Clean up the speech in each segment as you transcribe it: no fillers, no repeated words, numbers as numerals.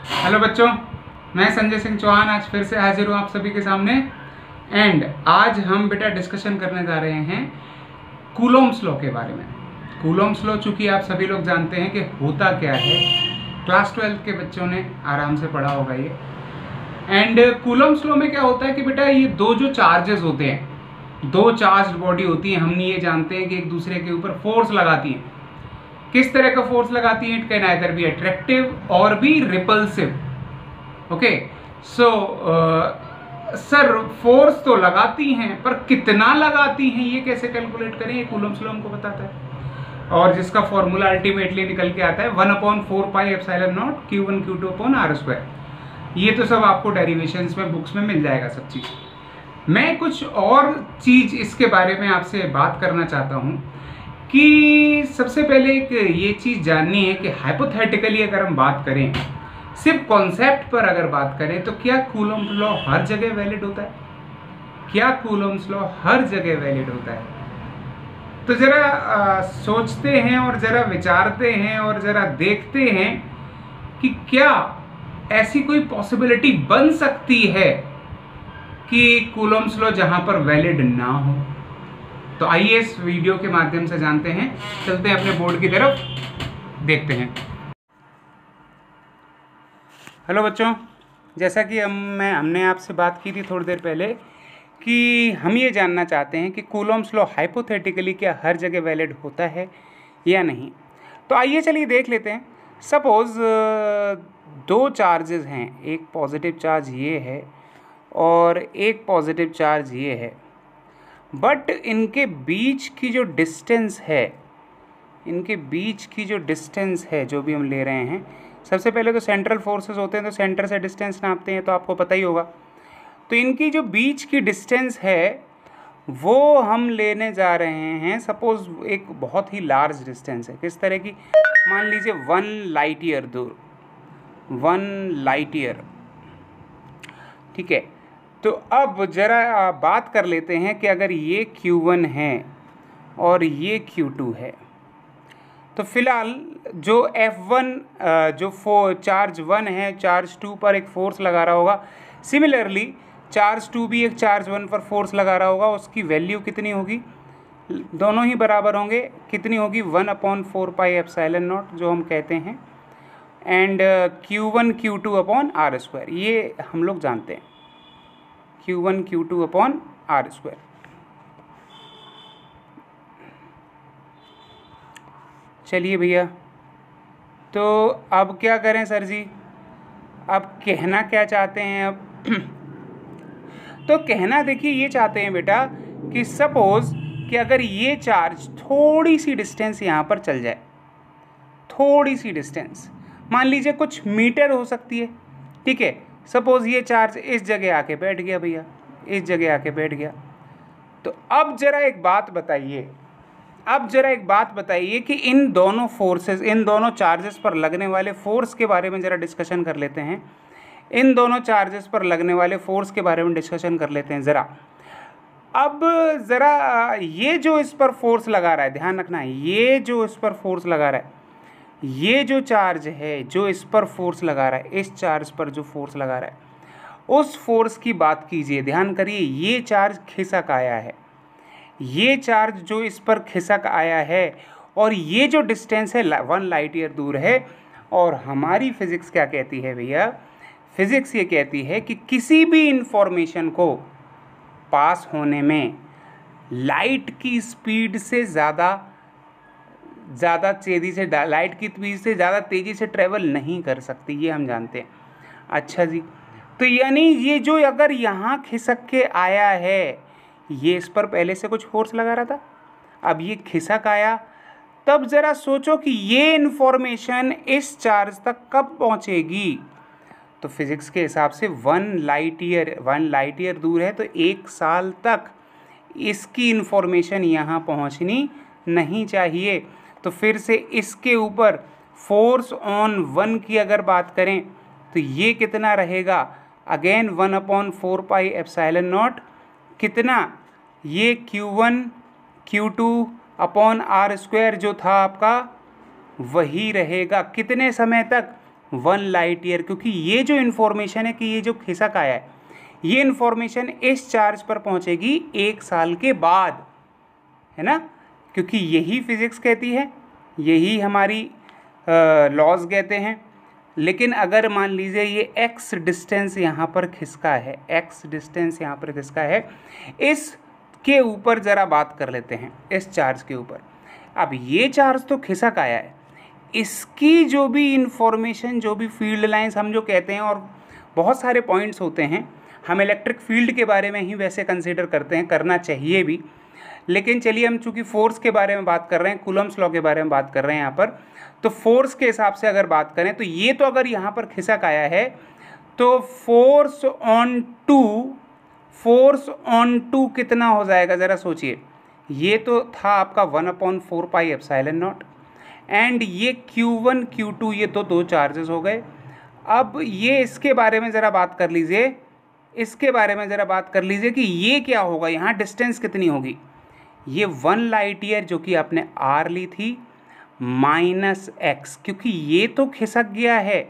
Hello बच्चों, मैं संजय सिंह चौहान आज फिर से हाजिर हूँ आप सभी के सामने। एंड आज हम बेटा डिस्कशन करने जा रहे हैं कूलोम्ब्स लॉ के बारे में। कूलोम्ब्स लॉ चूंकि आप सभी लोग जानते हैं कि होता क्या है, क्लास 12 के बच्चों ने आराम से पढ़ा होगा ये। एंड कूलोम्ब्स लॉ में क्या होता है कि बेटा ये दो जो चार्जेस होते हैं, दो चार्ज्ड बॉडी होती है, हम ये जानते हैं कि एक दूसरे के ऊपर फोर्स लगाती हैं। किस तरह का फोर्स लगाती है? It can either be attractive और भी repulsive. Okay, so sir force तो लगाती हैं, पर कितना लगाती हैं ये कैसे कैलकुलेट करें? ये कूलोम्ब्स लॉ हमको बताता है, और जिसका फॉर्मूला अल्टीमेटली निकल के आता है 1/4πε0 Q1 Q2/r²। ये तो सब आपको डेरिवेशंस में बुक्स में मिल जाएगा सब चीज़। मैं कुछ और चीज़ इसके बारे में आपसे बात करना चाहता हूँ कि सबसे पहले एक ये चीज़ जाननी है कि हाइपोथेटिकली अगर हम बात करें, सिर्फ कॉन्सेप्ट पर अगर बात करें, तो क्या कूलोम्ब्स लॉ हर जगह वैलिड होता है? क्या कूलोम्ब्स लॉ हर जगह वैलिड होता है? तो ज़रा सोचते हैं और ज़रा विचारते हैं और ज़रा देखते हैं कि क्या ऐसी कोई पॉसिबिलिटी बन सकती है कि कूलोम्ब्स लॉ जहाँ पर वैलिड ना हो। तो आइए इस वीडियो के माध्यम से जानते हैं, चलते हैं अपने बोर्ड की तरफ, देखते हैं। हेलो बच्चों, जैसा कि हमने आपसे बात की थी थोड़ी देर पहले कि हम ये जानना चाहते हैं कि कूलोम्ब्स लॉ हाइपोथेटिकली क्या हर जगह वैलिड होता है या नहीं। तो आइए चलिए देख लेते हैं। सपोज़ दो चार्जेस हैं, एक पॉजिटिव चार्ज ये है और एक पॉजिटिव चार्ज ये है, बट इनके बीच की जो डिस्टेंस है, जो भी हम ले रहे हैं, सबसे पहले तो सेंट्रल फोर्सेस होते हैं, तो सेंटर से डिस्टेंस नापते हैं, तो आपको पता ही होगा। तो इनकी जो बीच की डिस्टेंस है वो हम लेने जा रहे हैं, सपोज एक बहुत ही लार्ज डिस्टेंस है। किस तरह की? मान लीजिए 1 लाइट ईयर दूर, 1 लाइट ईयर, ठीक है। तो अब ज़रा बात कर लेते हैं कि अगर ये Q1 है और ये Q2 है, तो फिलहाल जो F1 जो चार्ज 1 है, चार्ज 2 पर एक फोर्स लगा रहा होगा, सिमिलरली चार्ज 2 भी एक चार्ज 1 पर फोर्स लगा रहा होगा। उसकी वैल्यू कितनी होगी? दोनों ही बराबर होंगे। कितनी होगी? 1/4πε0 जो हम कहते हैं, एंड Q1 Q2/r², ये हम लोग जानते हैं, Q1 Q2/r²। चलिए भैया, तो अब क्या करें सर जी? अब कहना क्या चाहते हैं अब? तो कहना देखिए ये चाहते हैं बेटा कि सपोज़ कि अगर ये चार्ज थोड़ी सी डिस्टेंस यहाँ पर चल जाए, थोड़ी सी डिस्टेंस, मान लीजिए कुछ मीटर हो सकती है, ठीक है। सपोज़ ये चार्ज इस जगह आके बैठ गया भैया, इस जगह आके बैठ गया। तो अब ज़रा एक बात बताइए कि इन दोनों फोर्सेस, इन दोनों चार्जेस पर लगने वाले फोर्स के बारे में ज़रा डिस्कशन कर लेते हैं। इन दोनों चार्जेस पर लगने वाले फोर्स के बारे में डिस्कशन कर लेते हैं ज़रा। अब ज़रा ये जो इस पर फोर्स लगा रहा है, ध्यान रखना, ये जो इस पर फोर्स लगा रहा है, ये जो चार्ज है जो इस पर फोर्स लगा रहा है, इस चार्ज पर जो फोर्स लगा रहा है, उस फोर्स की बात कीजिए। ध्यान करिए, ये चार्ज खिसक आया है, ये चार्ज जो इस पर खिसक आया है, और ये जो डिस्टेंस है 1 लाइट ईयर दूर है। और हमारी फिजिक्स क्या कहती है भैया? फिजिक्स ये कहती है कि किसी भी इंफॉर्मेशन को पास होने में लाइट की स्पीड से ज़्यादा तेज़ी से, लाइट की स्पीड से ज़्यादा तेज़ी से ट्रेवल नहीं कर सकती, ये हम जानते हैं। अच्छा जी, तो यानी ये जो अगर यहाँ खिसक के आया है, ये इस पर पहले से कुछ फोर्स लगा रहा था, अब ये खिसक आया, तब ज़रा सोचो कि ये इन्फॉर्मेशन इस चार्ज तक कब पहुँचेगी? तो फिज़िक्स के हिसाब से 1 लाइट ईयर दूर है, तो 1 साल तक इसकी इन्फॉर्मेशन यहाँ पहुँचनी नहीं चाहिए। तो फिर से इसके ऊपर फोर्स ऑन 1 की अगर बात करें, तो ये कितना रहेगा? अगेन 1/4πε0, कितना? ये Q1 Q2/r² जो था आपका, वही रहेगा। कितने समय तक? 1 लाइट ईयर, क्योंकि ये जो इन्फॉर्मेशन है कि ये जो खिसक आया है ये इन्फॉर्मेशन इस चार्ज पर पहुंचेगी 1 साल के बाद, है ना, क्योंकि यही फिजिक्स कहती है, यही हमारी लॉज कहते हैं। लेकिन अगर मान लीजिए ये x डिस्टेंस यहाँ पर खिसका है, x डिस्टेंस यहाँ पर खिसका है, इसके ऊपर ज़रा बात कर लेते हैं, इस चार्ज के ऊपर। अब ये चार्ज तो खिसक आया है, इसकी जो भी इंफॉर्मेशन, जो भी फील्ड लाइंस हम जो कहते हैं, और बहुत सारे पॉइंट्स होते हैं, हम इलेक्ट्रिक फील्ड के बारे में ही वैसे कंसीडर करते हैं, करना चाहिए भी, लेकिन चलिए हम चूंकि फोर्स के बारे में बात कर रहे हैं, कूलम्स लॉ के बारे में बात कर रहे हैं यहाँ पर, तो फोर्स के हिसाब से अगर बात करें तो ये तो अगर यहाँ पर खिसक आया है तो फोर्स ऑन टू कितना हो जाएगा ज़रा सोचिए। ये तो था आपका 1/4 पाई एप्सिलॉन नॉट, एंड ये Q1 Q2 ये तो 2 चार्जेस हो गए। अब ये इसके बारे में ज़रा बात कर लीजिए, इसके बारे में ज़रा बात कर लीजिए कि ये क्या होगा, यहाँ डिस्टेंस कितनी होगी। ये 1 लाइट ईयर जो कि आपने R ली थी -x, क्योंकि ये तो खिसक गया है,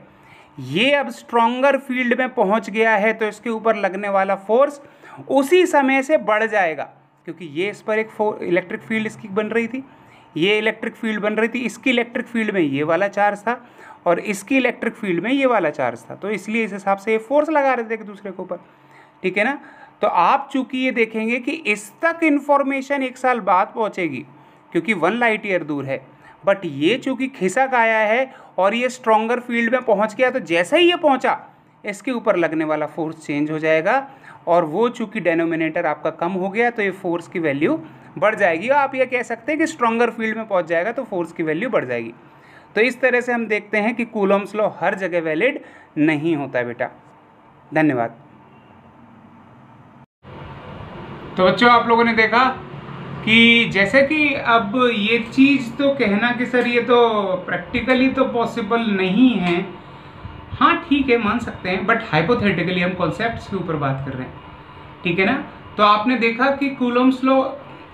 ये अब स्ट्रॉन्गर फील्ड में पहुंच गया है, तो इसके ऊपर लगने वाला फोर्स उसी समय से बढ़ जाएगा, क्योंकि ये इस पर एक इलेक्ट्रिक फील्ड इसकी बन रही थी, ये इलेक्ट्रिक फील्ड बन रही थी, इसकी इलेक्ट्रिक फील्ड में ये वाला चार्ज था और इसकी इलेक्ट्रिक फील्ड में ये वाला चार्ज था, तो इसलिए इस हिसाब से ये फोर्स लगा रहे थे एक दूसरे के ऊपर, ठीक है ना। तो आप चूंकि ये देखेंगे कि इस तक इन्फॉर्मेशन 1 साल बाद पहुंचेगी, क्योंकि 1 लाइट ईयर दूर है, बट ये चूंकि खिसक आया है और ये स्ट्रॉन्गर फील्ड में पहुंच गया, तो जैसे ही ये पहुंचा इसके ऊपर लगने वाला फोर्स चेंज हो जाएगा, और वो चूंकि डेनोमिनेटर आपका कम हो गया तो ये फोर्स की वैल्यू बढ़ जाएगी। आप ये कह सकते हैं कि स्ट्रॉन्गर फील्ड में पहुंच जाएगा तो फोर्स की वैल्यू बढ़ जाएगी। तो इस तरह से हम देखते हैं कि कूलम्स लॉ हर जगह वैलिड नहीं होता बेटा। धन्यवाद। तो बच्चों आप लोगों ने देखा कि जैसे कि अब ये चीज़ तो कहना कि सर ये तो प्रैक्टिकली तो पॉसिबल नहीं है, हाँ ठीक है मान सकते हैं, बट हाइपोथेटिकली हम कॉन्सेप्ट्स के ऊपर बात कर रहे हैं, ठीक है ना। तो आपने देखा कि कूलम्स लॉ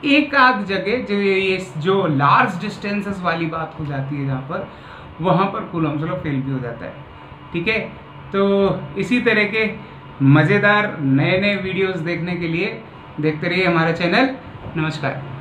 एक आध जगह जो लार्ज डिस्टेंसेस वाली बात हो जाती है जहाँ पर, वहाँ पर कूलम्स लॉ फेल भी हो जाता है, ठीक है। तो इसी तरह के मज़ेदार नए नए वीडियोस देखने के लिए देखते रहिए हमारा चैनल। नमस्कार।